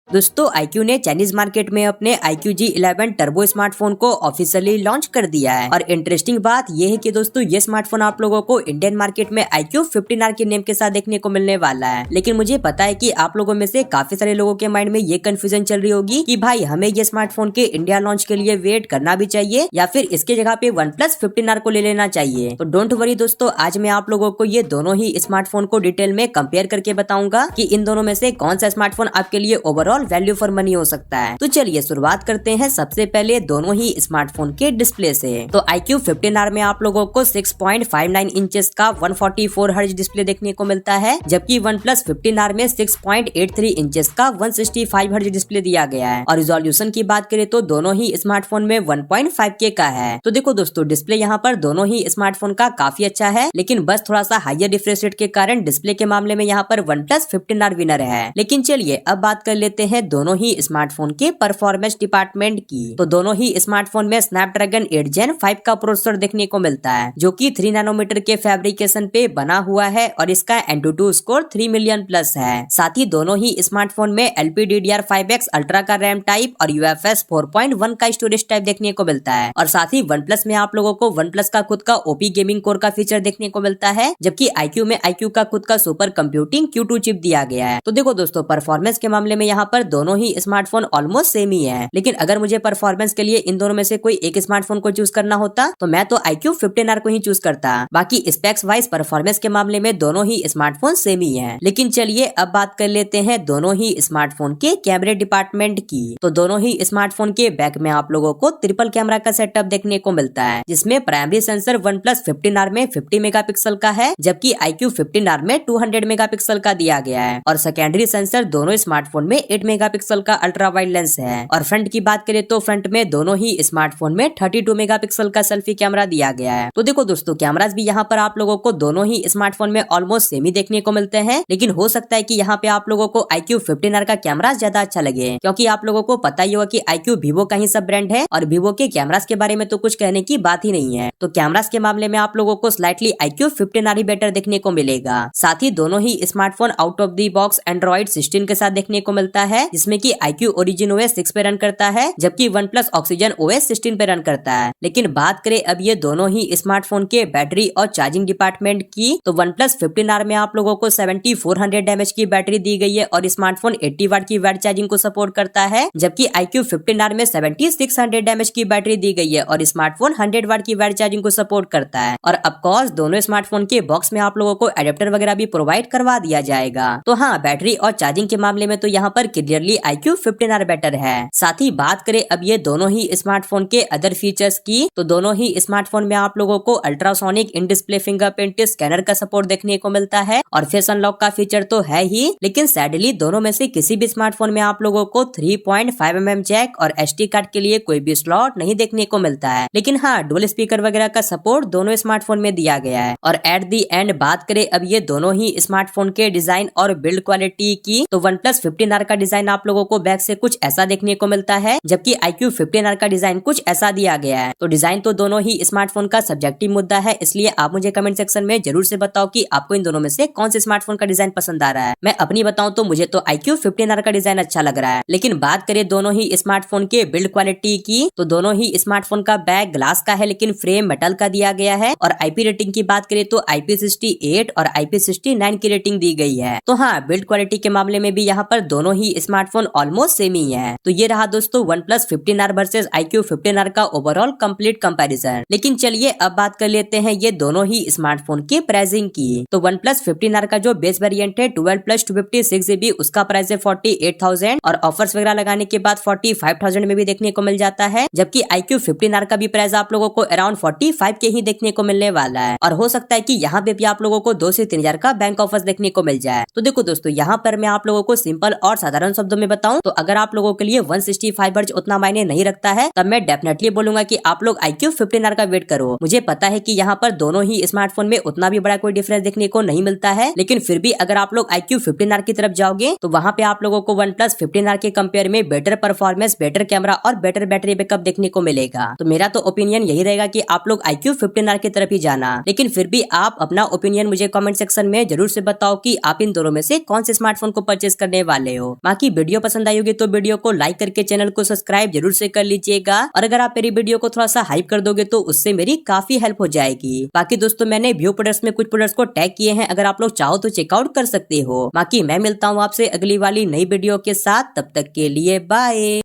दोस्तों iQOO ने Chinese market में अपने iQOO G11 टर्बो स्मार्टफोन को ऑफिशियली लॉन्च कर दिया है। और इंटरेस्टिंग बात यह है कि दोस्तों ये स्मार्टफोन आप लोगों को इंडियन मार्केट में iQOO 15R के नेम के साथ देखने को मिलने वाला है। लेकिन मुझे पता है कि आप लोगों में से काफी सारे लोगों के माइंड में ये कंफ्यूजन चल रही होगी कि भाई हमें ये स्मार्टफोन के इंडिया लॉन्च के लिए वेट करना भी चाहिए या फिर इसके जगह पे OnePlus 15R को ले लेना चाहिए। तो डोंट वरी दोस्तों, आज मैं आप लोगों को ये दोनों ही स्मार्टफोन को डिटेल में कंपेयर करके बताऊंगा कि इन दोनों में से कौन सा स्मार्टफोन आपके लिए ओवरऑल वैल्यू फॉर मनी हो सकता है। तो चलिए शुरुआत करते हैं सबसे पहले दोनों ही स्मार्टफोन के डिस्प्ले से। तो iQOO 15R में आप लोगों को 6.59 इंचेस का 144 हर्ट्ज डिस्प्ले देखने को मिलता है, जबकि OnePlus 15R में 6.83 इंचेस का 165 हर्ट्ज डिस्प्ले दिया गया है। और रिजोल्यूशन की बात करें तो दोनों ही स्मार्टफोन में 1.5K का है। तो देखो दोस्तों, डिस्प्ले यहाँ पर दोनों ही स्मार्टफोन का काफी अच्छा है, लेकिन बस थोड़ा सा हाइयर रिफ्रेश रेट के कारण डिस्प्ले के मामले में यहाँ पर OnePlus 15R विनर है। लेकिन चलिए अब बात कर लेते हैं दोनों ही स्मार्टफोन के परफॉर्मेंस डिपार्टमेंट की। तो दोनों ही स्मार्टफोन में स्नैपड्रैगन 8 Gen 5 का प्रोसेसर देखने को मिलता है, जो कि 3 नैनोमीटर के फैब्रिकेशन पे बना हुआ है और इसका Antutu स्कोर 3 मिलियन प्लस है। साथ ही दोनों ही स्मार्टफोन में LPDDR5X अल्ट्रा का रैम टाइप और UFS 4.1 का स्टोरेज टाइप देखने को मिलता है। और साथ ही OnePlus में आप लोगों को OnePlus का खुद का OP गेमिंग कोर का फीचर देखने को मिलता है, जबकि iQOO में iQOO का खुद का सुपर कंप्यूटिंग Q2 चिप दिया गया है। तो देखो दोस्तों, परफॉर्मेंस के मामले में यहाँ पर दोनों ही स्मार्टफोन ऑलमोस्ट सेम ही है। लेकिन अगर मुझे परफॉर्मेंस के लिए इन दोनों में से कोई एक स्मार्टफोन को चूज करना होता तो मैं तो iQOO 15R को ही चूज करता। बाकी स्पेक्स वाइज परफॉर्मेंस के मामले में दोनों ही स्मार्टफोन सेम ही है। लेकिन चलिए अब बात कर लेते हैं दोनों ही स्मार्टफोन के कैमरे डिपार्टमेंट की। तो दोनों ही स्मार्टफोन के बैक में आप लोगों को ट्रिपल कैमरा का सेटअप देखने को मिलता है, जिसमें प्राइमरी सेंसर OnePlus 15R में 50 मेगापिक्सल का है, जबकि iQOO 15R में 200 मेगापिक्सल का दिया गया है। और सेकेंडरी सेंसर दोनों स्मार्टफोन में 8 मेगापिक्सल का अल्ट्रा वाइड लेंस है। और फ्रंट की बात करें तो फ्रंट में दोनों ही स्मार्टफोन में 32 मेगापिक्सल का सेल्फी कैमरा दिया गया है। तो देखो दोस्तों, कैमरास भी यहाँ पर आप लोगों को दोनों ही स्मार्टफोन में ऑलमोस्ट सेम ही देखने को मिलते हैं। लेकिन हो सकता है कि यहाँ पे आप लोगों को iQOO 15R का कैमरा ज्यादा अच्छा लगे, क्योंकि आप लोगों को पता ही होगा कि iQOO Vivo का ही सब ब्रांड है और Vivo के कैमरास के बारे में तो कुछ कहने की बात ही नहीं है। तो कैमरास के मामले में आप लोगों को स्लाइटली iQOO 15R ही बेटर देखने को मिलेगा। साथ ही दोनों ही smartphone out of the box Android 16 के साथ देखने को मिलता है, जिसमें कि iQOO Origin OS 6 पे रन करता है, जबकि OnePlus Oxygen OS 16 पे रन करता है। लेकिन बात करें अब ये दोनों ही स्मार्टफोन के बैटरी और चार्जिंग डिपार्टमेंट की, तो OnePlus 15R में आप लोगों को 7400 mAh की बैटरी दी गई है और स्मार्टफोन 80 वाट की वाट चार्जिंग को सपोर्ट करता है, जबकि iQOO 15R में 7600 mAh की बैटरी दी गई है और स्मार्टफोन 100 वाट की वाट चार्जिंग को सपोर्ट करता है। और ऑफकोर्स दोनों स्मार्टफोन के बॉक्स में आप लोगों को एडेप्टर वगैरह भी प्रोवाइड करवा दिया जाएगा। तो हाँ, बैटरी और चार्जिंग के मामले में तो यहाँ पर क्लियरली iQOO 15R बेटर है। साथ ही बात करें अब ये दोनों ही स्मार्टफोन के अदर फीचर्स की, तो दोनों ही स्मार्टफोन में आप लोगों को ultrasonic in display fingerprint scanner का सपोर्ट देखने को मिलता है और फेस अनलॉक का फीचर तो है ही। लेकिन सैडली दोनों में से किसी भी स्मार्टफोन में आप लोगों को 3.5mm जैक और SD कार्ड के लिए कोई भी स्लॉट नहीं देखने को मिलता है। लेकिन हाँ, डुअल स्पीकर वगैरह का सपोर्ट दोनों स्मार्टफोन में दिया गया है। और एट दी एंड बात करें अब ये दोनों ही स्मार्टफोन के डिजाइन और बिल्ड क्वालिटी की, तो OnePlus 15R का डिजाइन आप लोगों को बैक से कुछ ऐसा देखने को मिलता है, जबकि iQOO 15R का डिजाइन कुछ ऐसा दिया गया है। तो डिजाइन तो दोनों ही स्मार्टफोन का सब्जेक्टिव मुद्दा है, इसलिए आप मुझे कमेंट सेक्शन में जरूर से बताओ कि आपको इन दोनों में से कौन से स्मार्टफोन का डिजाइन पसंद आ रहा है। मैं अपनी बताऊं तो मुझे तो iQOO 15R का डिजाइन अच्छा लग रहा है। लेकिन बात करें दोनों ही स्मार्टफोन के बिल्ड क्वालिटी की, तो दोनों ही स्मार्टफोन का बैक ग्लास का है, लेकिन फ्रेम मेटल का दिया गया है। और IP रेटिंग की बात करें तो IP68 और IP69 की रेटिंग दी गई है। तो हाँ, बिल्ड क्वालिटी के मामले में भी यहाँ पर दोनों ही स्मार्टफोन ऑलमोस्ट सेम ही है। तो ये रहा दोस्तों OnePlus 15R versus iQOO 15R का ओवरऑल कंप्लीट कंपैरिजन। लेकिन चलिए अब बात कर लेते हैं ये दोनों ही स्मार्टफोन की प्राइसिंग की। तो OnePlus 15R का जो बेस वेरिएंट है 12+256GB, उसका प्राइस है 48,000 और ऑफर्स वगैरह लगाने के बाद 45,000 में भी देखने को मिल जाता है, जबकि iQOO 15R का भी प्राइस आप लोगों को अराउंड 45 के ही देखने को मिलने वाला है। और हो सकता है कि यहाँ पे भी आप लोगों को 2 से 3 हजार का बैंक ऑफर्स देखने को मिल जाए। तो देखो दोस्तों, यहाँ पर मैं आप लोगों को सिंपल और साधारण शब्दों में बताऊं तो अगर आप लोगों के लिए 165 हर्ट्ज उतना मायने नहीं रखता है, तब मैं डेफिनेटली बोलूंगा कि आप लोग iQOO 15R का वेट करो। मुझे पता है कि यहाँ पर दोनों ही स्मार्टफोन में उतना भी बड़ा कोई डिफरेंस देखने को नहीं मिलता है, लेकिन फिर भी अगर आप लोग iQOO 15R की तरफ जाओगे तो वहाँ पे आप लोगों को OnePlus 15R के कंपेयर में बेटर परफॉर्मेंस, बेटर कैमरा और बेटर बैटरी बैकअप देखने को मिलेगा। तो मेरा तो ओपिनियन यही रहेगा कि आप लोग iQOO 15R की तरफ ही जाना। लेकिन फिर भी आप अपना ओपिनियन मुझे कमेंट सेक्शन में जरूर से बताओ कि आप इन दोनों में से कौन से स्मार्टफोन को परचेस करने वाले हो। बाकी बाकी वीडियो पसंद आई होगी तो वीडियो को लाइक करके चैनल को सब्सक्राइब जरूर से कर लीजिएगा, और अगर आप मेरी वीडियो को थोड़ा सा हाइप कर दोगे तो उससे मेरी काफी हेल्प हो जाएगी। बाकी दोस्तों मैंने व्यू प्रोडक्ट्स में कुछ प्रोडक्ट्स को टैग किए हैं, अगर आप लोग चाहो तो चेकआउट कर सकते हो। बाकी मैं मिलता हूँ आपसे अगली वाली नई वीडियो के साथ, तब तक के लिए बाय।